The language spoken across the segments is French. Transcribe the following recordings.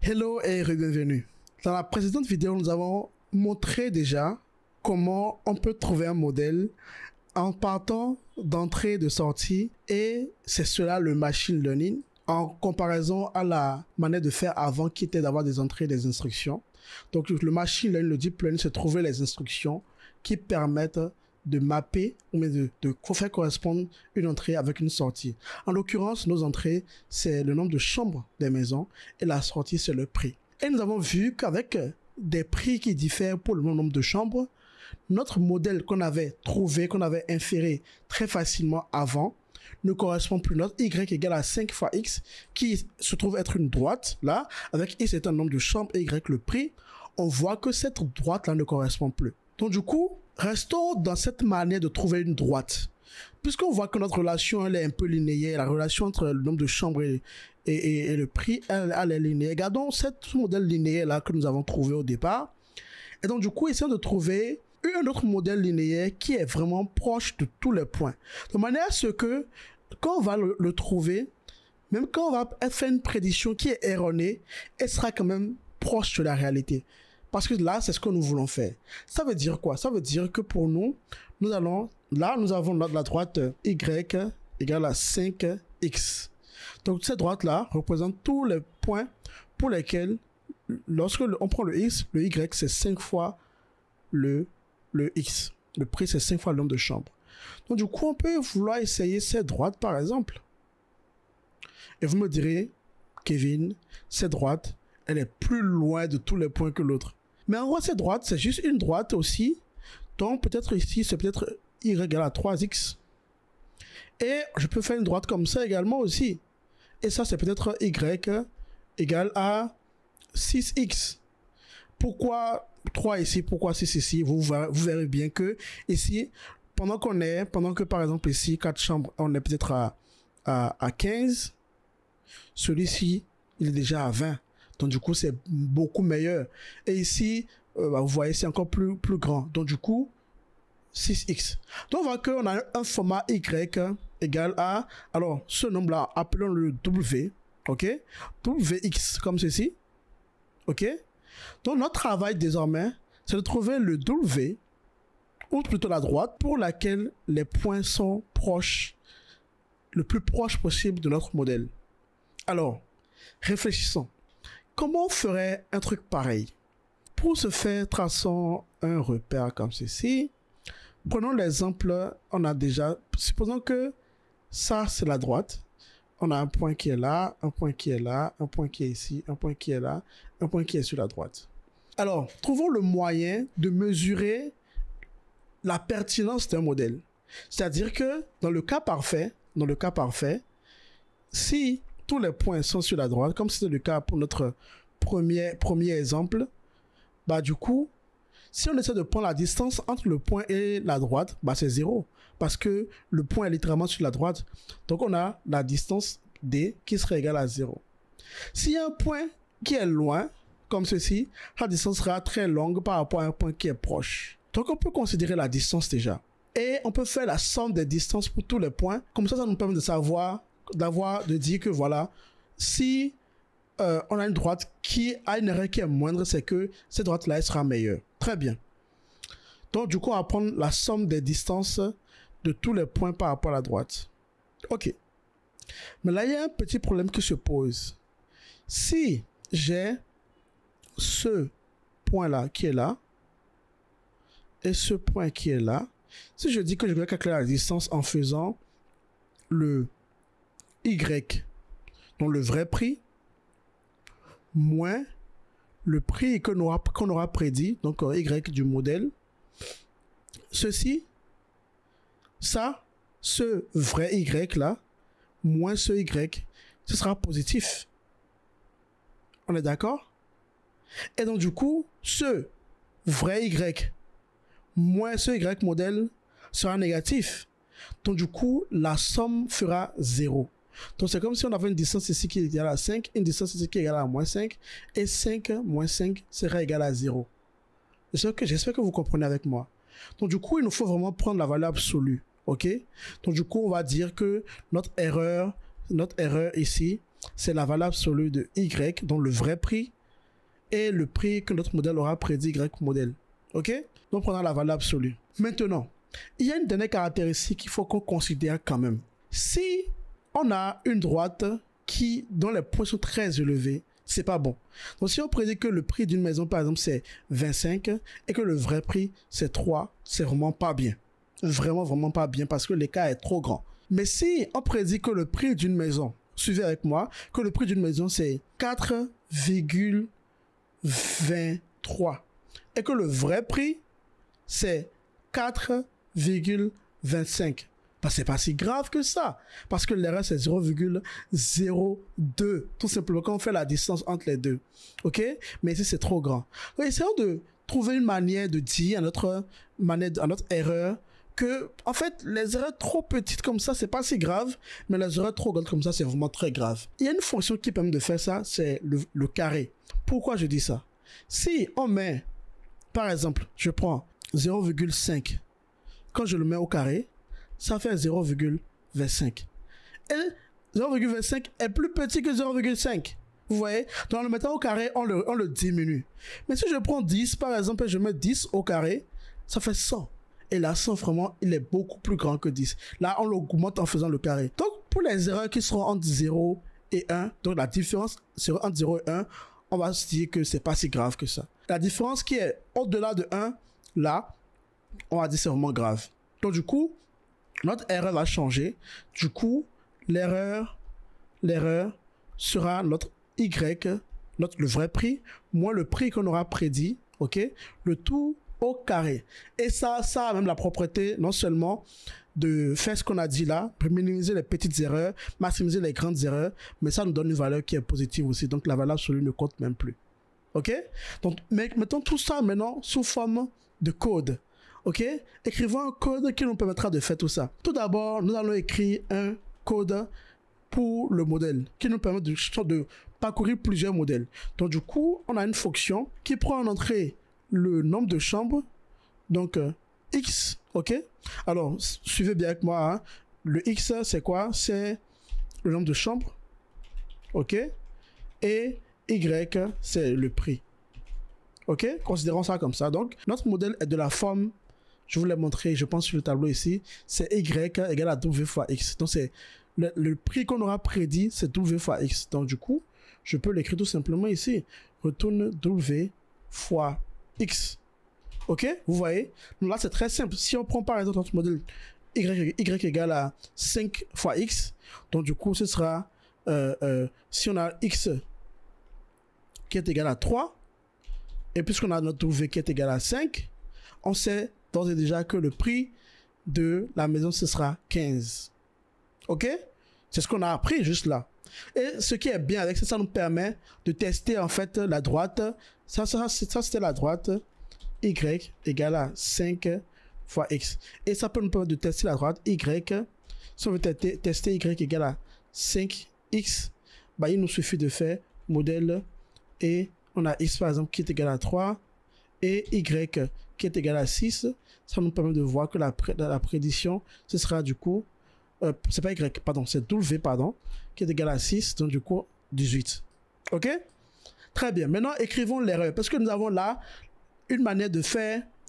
Hello et bienvenue. Dans la précédente vidéo, nous avons montré déjà comment on peut trouver un modèle en partant d'entrée et de sortie, et c'est cela le machine learning en comparaison à la manière de faire avant qui était d'avoir des entrées et des instructions. Donc le machine learning, le deep learning, c'est trouver les instructions qui permettent de mapper ou de faire correspondre une entrée avec une sortie. En l'occurrence, nos entrées, c'est le nombre de chambres des maisons et la sortie, c'est le prix. Et nous avons vu qu'avec des prix qui diffèrent pour le même nombre de chambres, notre modèle qu'on avait trouvé, qu'on avait inféré très facilement avant, ne correspond plus. Notre y égale à 5 fois x, qui se trouve être une droite, là, avec x est un nombre de chambres et y le prix, on voit que cette droite-là ne correspond plus. Donc du coup, restons dans cette manière de trouver une droite. Puisqu'on voit que notre relation, elle est un peu linéaire, la relation entre le nombre de chambres et le prix, elle est linéaire. Gardons ce modèle linéaire-là que nous avons trouvé au départ. Et donc du coup, essayons de trouver un autre modèle linéaire qui est vraiment proche de tous les points. De manière à ce que, quand on va le trouver, même quand on va faire une prédiction qui est erronée, elle sera quand même proche de la réalité. Parce que là, c'est ce que nous voulons faire. Ça veut dire quoi? Ça veut dire que pour nous, nous avons la droite y égale à 5x. Donc cette droite-là représente tous les points pour lesquels, lorsque on prend le x, le y c'est 5 fois le x. Le prix c'est 5 fois le nombre de chambres. Donc du coup, on peut vouloir essayer cette droite par exemple. Et vous me direz, Kevin, cette droite, elle est plus loin de tous les points que l'autre. Mais en gros, cette droite, c'est juste une droite aussi. Donc, peut-être ici, c'est peut-être y égale à 3x. Et je peux faire une droite comme ça également aussi. Et ça, c'est peut-être y égale à 6x. Pourquoi 3 ici? Pourquoi 6 ici? Vous verrez bien que ici, pendant que par exemple ici, 4 chambres, on est peut-être à 15. Celui-ci, il est déjà à 20. Donc du coup, c'est beaucoup meilleur. Et ici, vous voyez, c'est encore plus grand. Donc du coup, 6x. Donc on voit qu'on a un format y égal à, alors ce nombre-là, appelons-le w, ok? Wx comme ceci, ok? Donc notre travail désormais, c'est de trouver le w, ou plutôt la droite, pour laquelle les points sont proches, le plus proche possible de notre modèle. Alors, réfléchissons. Comment on ferait un truc pareil? Pour ce faire, traçons un repère comme ceci. Prenons l'exemple, on a déjà, supposons que ça c'est la droite. On a un point qui est là, un point qui est là, un point qui est ici, un point qui est là, un point qui est sur la droite. Alors, trouvons le moyen de mesurer la pertinence d'un modèle. C'est-à-dire que dans le cas parfait, si tous les points sont sur la droite, comme c'était le cas pour notre premier exemple, bah du coup, si on essaie de prendre la distance entre le point et la droite, bah c'est 0. Parce que le point est littéralement sur la droite. Donc on a la distance D qui serait égale à 0. S'il y a un point qui est loin, comme ceci, la distance sera très longue par rapport à un point qui est proche. Donc on peut considérer la distance déjà. Et on peut faire la somme des distances pour tous les points. Comme ça nous permet de savoir, de dire que voilà, si on a une droite qui a une erreur qui est moindre, c'est que cette droite-là sera meilleure. Très bien. Donc du coup, on va prendre la somme des distances de tous les points par rapport à la droite. Ok. Mais là, il y a un petit problème qui se pose. Si j'ai ce point-là qui est là, et ce point qui est là, si je dis que je vais calculer la distance en faisant le Y, donc le vrai prix, moins le prix qu'on aura prédit, donc Y du modèle, ceci, ça, ce vrai Y là, moins ce Y, ce sera positif. On est d'accord? Et donc du coup, ce vrai Y moins ce Y modèle sera négatif. Donc du coup, la somme fera 0. Donc c'est comme si on avait une distance ici qui est égale à 5, une distance ici qui est égale à moins 5, et 5 moins 5 sera égal à 0. J'espère que vous comprenez avec moi. Donc du coup, il nous faut vraiment prendre la valeur absolue. Ok? Donc du coup, on va dire que notre erreur ici, c'est la valeur absolue de Y, donc le vrai prix, et le prix que notre modèle aura prédit Y modèle. Ok? Donc, prenons la valeur absolue. Maintenant, il y a une dernière caractéristique qu'il faut qu'on considère quand même. Si on a une droite dont les points sont très élevés, c'est pas bon. Donc, si on prédit que le prix d'une maison, par exemple, c'est 25 et que le vrai prix, c'est 3, c'est vraiment pas bien. Vraiment, vraiment pas bien parce que l'écart est trop grand. Mais si on prédit que le prix d'une maison, suivez avec moi, que le prix d'une maison, c'est 4,23 et que le vrai prix, c'est 4,25. Ben, c'est pas si grave que ça. Parce que l'erreur, c'est 0,02. Tout simplement, quand on fait la distance entre les deux. OK? Mais ici, c'est trop grand. Donc, essayons de trouver une manière de dire à notre erreur que, en fait, les erreurs trop petites comme ça, c'est pas si grave. Mais les erreurs trop grandes comme ça, c'est vraiment très grave. Il y a une fonction qui permet de faire ça, c'est le carré. Pourquoi je dis ça? Si on met, par exemple, je prends 0,5. Quand je le mets au carré, ça fait 0,25. Et 0,25 est plus petit que 0,5. Vous voyez? Donc en le mettant au carré, on le diminue. Mais si je prends 10, par exemple, et je mets 10 au carré, ça fait 100. Et là, 100, vraiment, il est beaucoup plus grand que 10. Là, on l'augmente en faisant le carré. Donc, pour les erreurs qui seront entre 0 et 1, donc la différence sera entre 0 et 1, on va se dire que c'est pas si grave que ça. La différence qui est au-delà de 1, là, on va dire c'est vraiment grave. Donc, du coup, notre erreur va changer. Du coup, l'erreur sera notre Y, le vrai prix, moins le prix qu'on aura prédit, ok? Le tout au carré. Et ça a même la propriété, non seulement de faire ce qu'on a dit là, pour minimiser les petites erreurs, maximiser les grandes erreurs, mais ça nous donne une valeur qui est positive aussi. Donc, la valeur absolue ne compte même plus. Ok? Donc, mettons tout ça maintenant sous forme de code. Ok? Écrivons un code qui nous permettra de faire tout ça. Tout d'abord, nous allons écrire un code pour le modèle qui nous permet de parcourir plusieurs modèles. Donc, du coup, on a une fonction qui prend en entrée le nombre de chambres, donc X. Ok? Alors, suivez bien avec moi. Hein. Le X, c'est quoi? C'est le nombre de chambres. Ok? Et Y, c'est le prix. Ok? Considérons ça comme ça. Donc, notre modèle est de la forme. Je vous l'ai montré, je pense, sur le tableau ici. C'est Y égale à W fois X. Donc, c'est le prix qu'on aura prédit, c'est W fois X. Donc, du coup, je peux l'écrire tout simplement ici. Retourne W fois X. Ok? Vous voyez? Donc là, c'est très simple. Si on prend par exemple notre modèle Y égale à 5 fois X, donc du coup, ce sera, si on a X qui est égal à 3, et puisqu'on a notre W qui est égal à 5, on sait d'ores et déjà que le prix de la maison, ce sera 15. Ok? C'est ce qu'on a appris juste là. Et ce qui est bien avec ça, ça nous permet de tester en fait la droite. Ça c'était la droite Y égale à 5 fois X. Et ça peut nous permettre de tester la droite Y. Si on veut tester Y égale à 5X, bah, il nous suffit de faire modèle et on a X par exemple qui est égal à 3 et Y qui est égal à 6. Ça nous permet de voir que la prédiction, ce sera du coup, c'est pas Y, pardon, c'est W, pardon, qui est égal à 6, donc du coup 18. Ok? Très bien. Maintenant, écrivons l'erreur, parce que nous avons là une manière de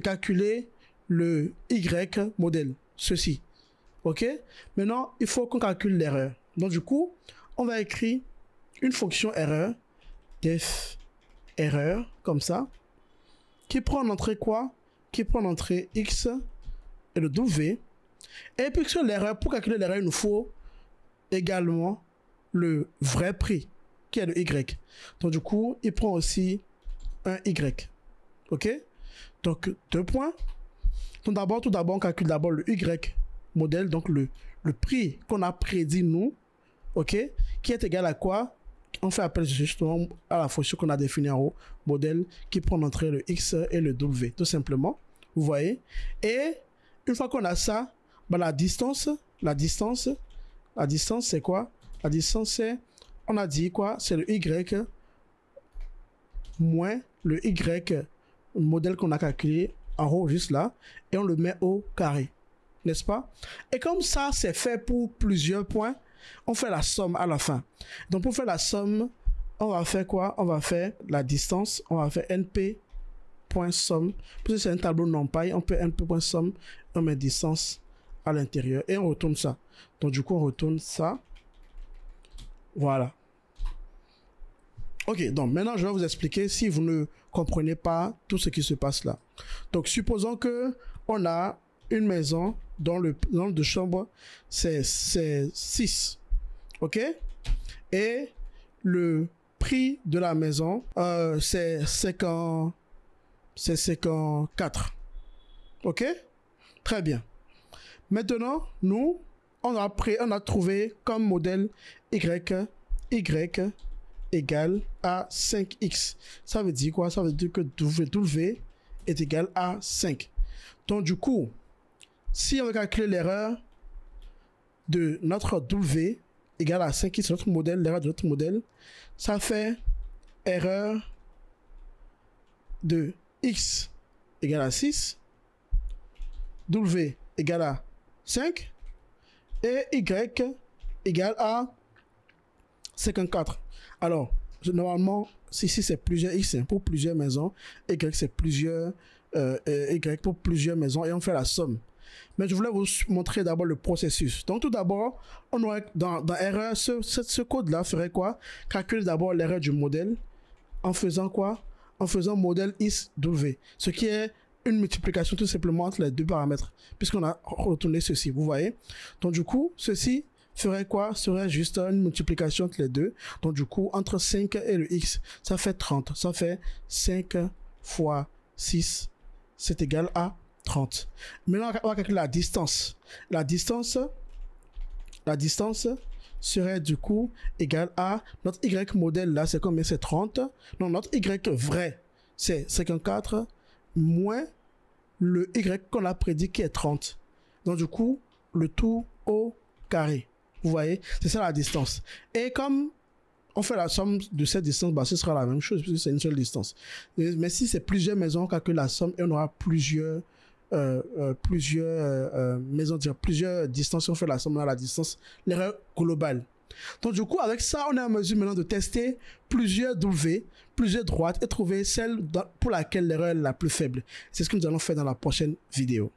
calculer le Y modèle, ceci. Ok? Maintenant, il faut qu'on calcule l'erreur. Donc du coup, on va écrire une fonction erreur, def erreur, comme ça, qui prend en entrée quoi? Qui prend en entrée X et le W. Et puis sur l'erreur, pour calculer l'erreur, il nous faut également le vrai prix, qui est le Y. Donc du coup, il prend aussi un Y. Ok? Donc 2 points. Donc tout d'abord, on calcule d'abord le Y modèle, donc le prix qu'on a prédit nous, ok? Qui est égal à quoi? On fait appel justement à la fonction qu'on a définie en haut, modèle, qui prend en entrée le X et le W, tout simplement. Vous voyez? Et une fois qu'on a ça, bah, la distance, c'est quoi? La distance, c'est, on a dit quoi? C'est le Y moins le Y modèle qu'on a calculé en haut, juste là, et on le met au carré. N'est-ce pas? Et comme ça, c'est fait pour plusieurs points, On fait la somme à la fin. Donc pour faire la somme, on va faire quoi? On va faire la distance, on va faire np.somme. Puisque c'est un tableau NumPy, on peut np.somme, on met distance à l'intérieur et on retourne ça. Donc du coup, on retourne ça. Voilà. Ok, donc maintenant je vais vous expliquer si vous ne comprenez pas tout ce qui se passe là. Donc supposons que on a une maison dont le nombre de chambres c'est 6. Ok? Et le prix de la maison c'est 54. Ok? Très bien. Maintenant, nous, on a trouvé comme modèle y égale à 5x. Ça veut dire quoi? Ça veut dire que W est égal à 5. Donc du coup, si on veut calculer l'erreur de notre W égale à 5x, notre modèle, l'erreur de notre modèle, ça fait erreur de x égale à 6, W égale à 5 et y égale à 54. Alors, normalement, si c'est plusieurs x, c'est pour plusieurs maisons, y c'est plusieurs y pour plusieurs maisons et on fait la somme. Mais je voulais vous montrer d'abord le processus. Donc tout d'abord, on aurait dans erreur, ce code-là ferait quoi? Calculer d'abord l'erreur du modèle en faisant quoi? En faisant modèle is w, ce qui est une multiplication tout simplement entre les deux paramètres, puisqu'on a retourné ceci, vous voyez. Donc du coup, ceci ferait quoi? Serait juste une multiplication entre les deux. Donc du coup, entre 5 et le x, ça fait 30. Ça fait 5 fois 6, c'est égal à 30. Maintenant, on va calculer la distance. La distance serait du coup égale à notre y modèle là, c'est combien? C'est 30. Donc notre y vrai, c'est 54 moins le y qu'on a prédit qui est 30. Donc du coup, le tout au carré. Vous voyez, c'est ça la distance. Et comme on fait la somme de cette distance, bah, ce sera la même chose puisque c'est une seule distance. Mais si c'est plusieurs maisons, on calcule la somme et on aura plusieurs maisons, plusieurs distances. On fait la somme à la distance, l'erreur globale. Donc du coup, avec ça, on est en mesure maintenant de tester plusieurs W, plusieurs droites et trouver celle pour laquelle l'erreur est la plus faible. C'est ce que nous allons faire dans la prochaine vidéo.